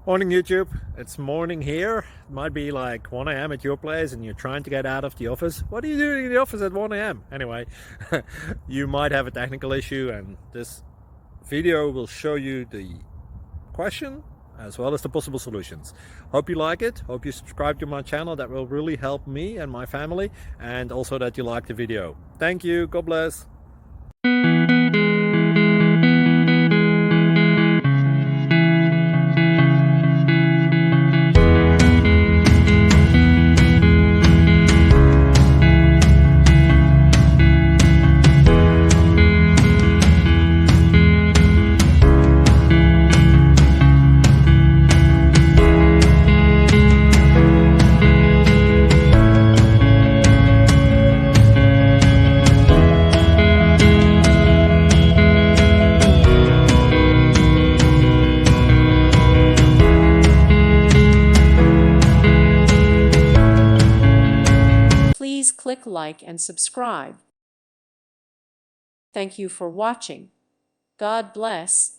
Morning YouTube, it's morning here. It might be like 1 a.m. at your place and you're trying to get out of the office. What are you doing in the office at 1 a.m.? Anyway, you might have a technical issue and this video will show you the question as well as the possible solutions. Hope you like it, hope you subscribe to my channel. That will really help me and my family, and also that you like the video. Thank you, God bless. Please click like and subscribe. Thank you for watching. God bless.